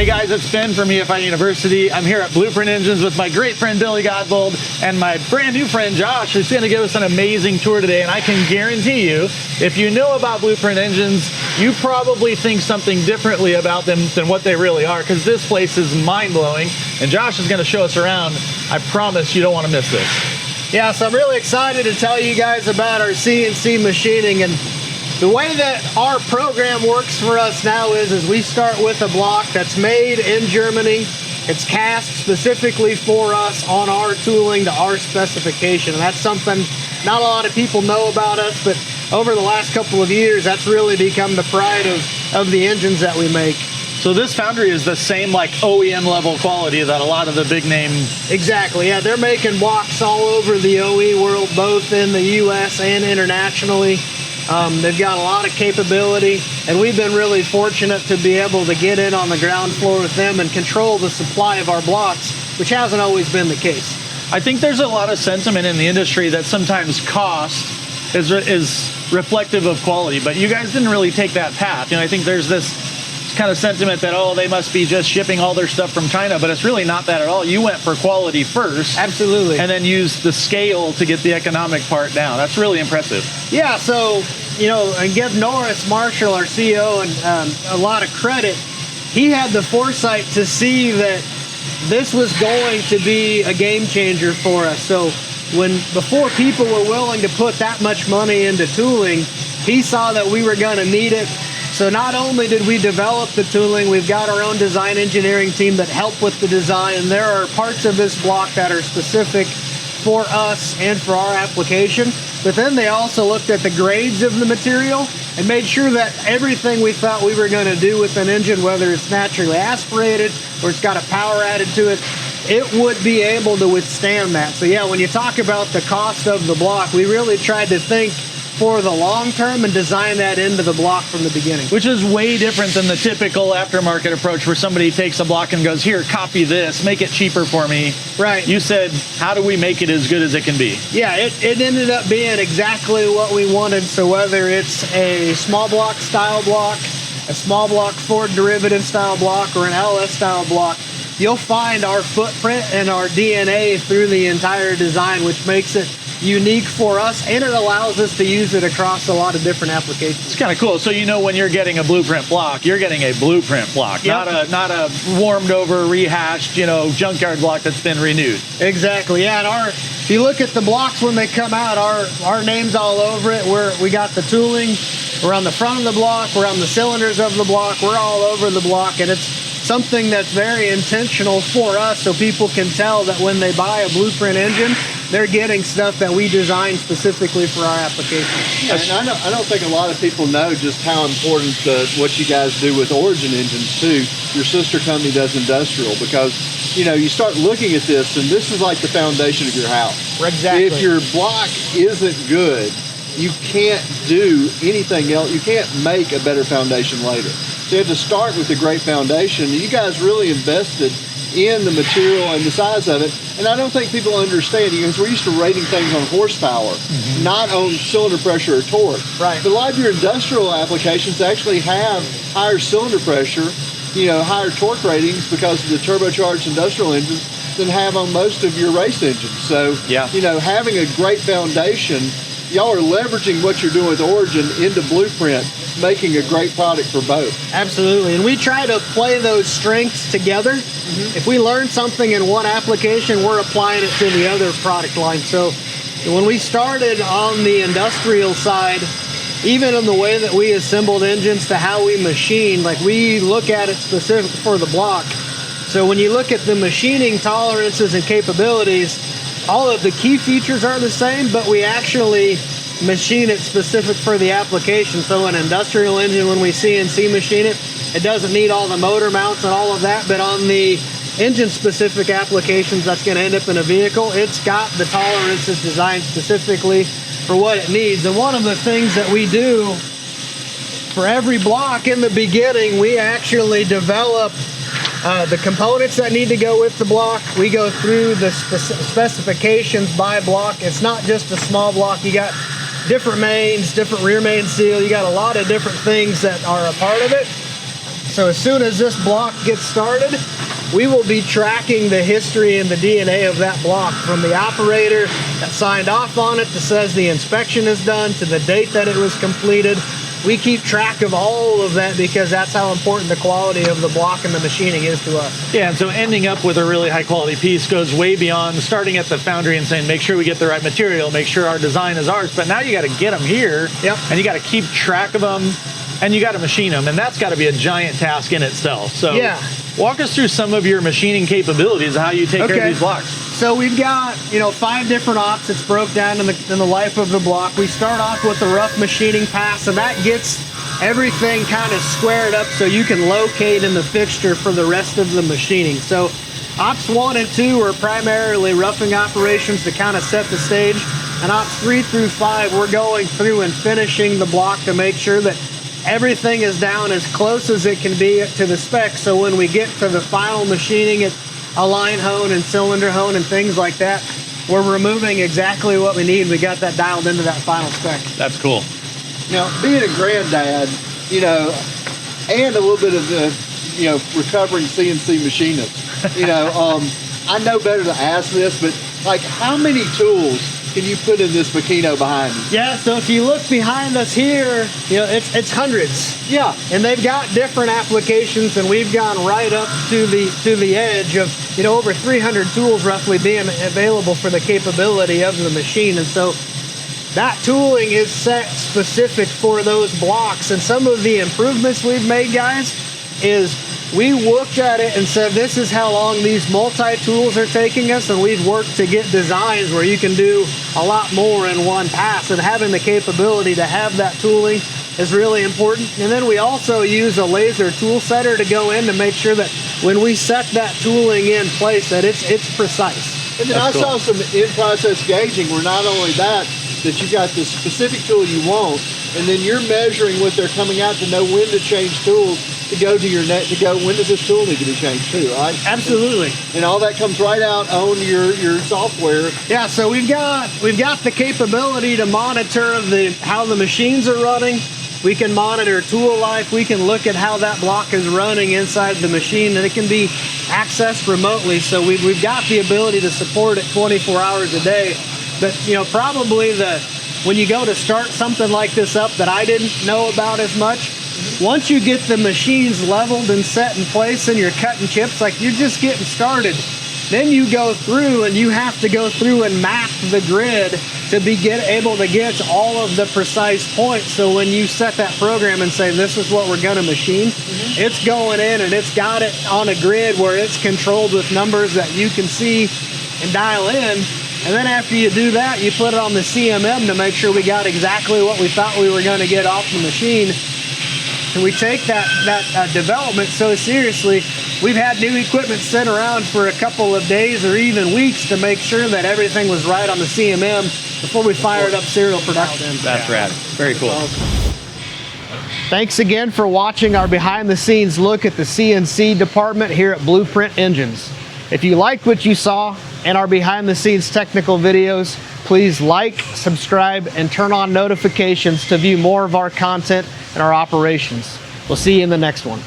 Hey guys, it's Ben from EFI University. I'm here at BluePrint Engines with my great friend Billy Godbold and my brand new friend Josh, who's going to give us an amazing tour today. And I can guarantee you, if you know about BluePrint Engines, you probably think something differently about them than what they really are, because this place is mind-blowing. And Josh is going to show us around. I promise you don't want to miss this. Yeah, so I'm really excited to tell you guys about our CNC machining. And the way that our program works for us now is we start with a block that's made in Germany. It's cast specifically for us on our tooling to our specification. And that's something not a lot of people know about us, but over the last couple of years, that's really become the pride of the engines that we make. So this foundry is the same like OEM level quality that a lot of the big name... Exactly, yeah. They're making blocks all over the OE world, both in the US and internationally. They've got a lot of capability, and we've been really fortunate to be able to get in on the ground floor with them and control the supply of our blocks, which hasn't always been the case. I think there's a lot of sentiment in the industry that sometimes cost is reflective of quality, but you guys didn't really take that path. You know, I think there's this kind of sentiment that, oh, they must be just shipping all their stuff from China, but it's really not that at all. You went for quality first. Absolutely. And then used the scale to get the economic part down. That's really impressive. Yeah, so, you know, and give Norris Marshall, our CEO, and a lot of credit. He had the foresight to see that this was going to be a game changer for us. So before people were willing to put that much money into tooling, he saw that we were going to need it. So not only did we develop the tooling, we've got our own design engineering team that help with the design, and there are parts of this block that are specific for us and for our application. But then they also looked at the grades of the material and made sure that everything we thought we were going to do with an engine, whether it's naturally aspirated or it's got a power added to it, it would be able to withstand that. So yeah, when you talk about the cost of the block, we really tried to think for the long term and design that into the block from the beginning. Which is way different than the typical aftermarket approach where somebody takes a block and goes, here, copy this, make it cheaper for me. Right. You said, how do we make it as good as it can be? Yeah, it ended up being exactly what we wanted. So whether it's a small block style block, a small block Ford derivative style block, or an LS style block, you'll find our footprint and our DNA through the entire design, which makes it unique for us, and it allows us to use it across a lot of different applications. It's kind of cool. So you know when you're getting a BluePrint block, you're getting a BluePrint block, yep. not a warmed over, rehashed, you know, junkyard block that's been renewed. Exactly. Yeah, and if you look at the blocks when they come out, our name's all over it. We got the tooling, we're on the front of the block, we're on the cylinders of the block, we're all over the block, and it's something that's very intentional for us, so people can tell that when they buy a BluePrint engine, they're getting stuff that we designed specifically for our application. Yeah, and I don't think a lot of people know just how important what you guys do with Origin engines too. Your sister company does industrial, because you know, you start looking at this and this is like the foundation of your house. Exactly. If your block isn't good, you can't do anything else. You can't make a better foundation later. So you have to start with a great foundation. You guys really invested in the material and the size of it. And I don't think people understand, because we're used to rating things on horsepower, not on cylinder pressure or torque. Right. But a lot of your industrial applications actually have higher cylinder pressure, you know, higher torque ratings because of the turbocharged industrial engines than have on most of your race engines. So, yeah, you know, having a great foundation, y'all are leveraging what you're doing with Origin into BluePrint, making a great product for both. Absolutely, and we try to play those strengths together. If we learn something in one application, we're applying it to the other product line. So when we started on the industrial side, even in the way that we assembled engines to how we machine, like we look at it specific for the block. So when you look at the machining tolerances and capabilities, all of the key features are the same, but we actually machine it specific for the application. So an industrial engine, when we CNC machine it, it doesn't need all the motor mounts and all of that, but on the engine-specific applications that's going to end up in a vehicle, it's got the tolerances designed specifically for what it needs. And one of the things that we do for every block in the beginning, we actually develop the components that need to go with the block. We go through the specifications by block. It's not just a small block. You got different mains, different rear main seal. You got a lot of different things that are a part of it. So as soon as this block gets started, we will be tracking the history and the DNA of that block, from the operator that signed off on it that says the inspection is done to the date that it was completed. We keep track of all of that because that's how important the quality of the block and the machining is to us. Yeah, and so ending up with a really high quality piece goes way beyond starting at the foundry and saying, make sure we get the right material, make sure our design is ours, but now you got to get them here. Yep. And you got to keep track of them, and you got to machine them, and that's got to be a giant task in itself. So yeah, walk us through some of your machining capabilities, how you take care of these blocks. So we've got, 5 different ops. It's broke down in the life of the block. We start off with the rough machining pass, and that gets everything kind of squared up so you can locate in the fixture for the rest of the machining. So ops 1 and 2 are primarily roughing operations to kind of set the stage, and ops 3 through 5, we're going through and finishing the block to make sure that everything is down as close as it can be to the spec, so when we get to the final machining at a line hone and cylinder hone and things like that, we're removing exactly what we need. We got that dialed into that final spec. That's cool. Now, being a granddad, and a little bit of the, recovering CNC machinist, I know better to ask this, but like, how many tools can you put in this Makino behind you? Yeah, so if you look behind us here, it's hundreds. Yeah. And they've got different applications, and we've gone right up to the edge of, over 300 tools roughly being available for the capability of the machine. And so that tooling is set specific for those blocks. And some of the improvements we've made, guys, is we looked at it and said, this is how long these multi-tools are taking us, and we've worked to get designs where you can do a lot more in one pass, and having the capability to have that tooling is really important. And then we also use a laser tool setter to go in to make sure that when we set that tooling in place, that it's precise. And then I saw some in-process gauging where not only that you got the specific tool you want, and then you're measuring what they're coming out to know when to change tools to go to your net, to go, when does this tool need to be changed too, right? Absolutely. And all that comes right out on your software. Yeah, so we've got the capability to monitor how the machines are running. We can monitor tool life. We can look at how that block is running inside the machine, and it can be accessed remotely. So we've got the ability to support it 24 hours a day. But probably when you go to start something like this up that I didn't know about as much, once you get the machines leveled and set in place and you're cutting chips, like you're just getting started, then you go through and you have to go through and map the grid to be able to get to all of the precise points. So when you set that program and say, this is what we're gonna machine, it's going in and it's got it on a grid where it's controlled with numbers that you can see and dial in. And then after you do that, you put it on the CMM to make sure we got exactly what we thought we were going to get off the machine. And we take that development so seriously. We've had new equipment sit around for a couple of days or even weeks to make sure that everything was right on the CMM before we fired up serial production. That's rad. Very cool. Thanks again for watching our behind-the-scenes look at the CNC department here at BluePrint Engines. If you liked what you saw and our behind-the-scenes technical videos, please like, subscribe, and turn on notifications to view more of our content and our operations. We'll see you in the next one.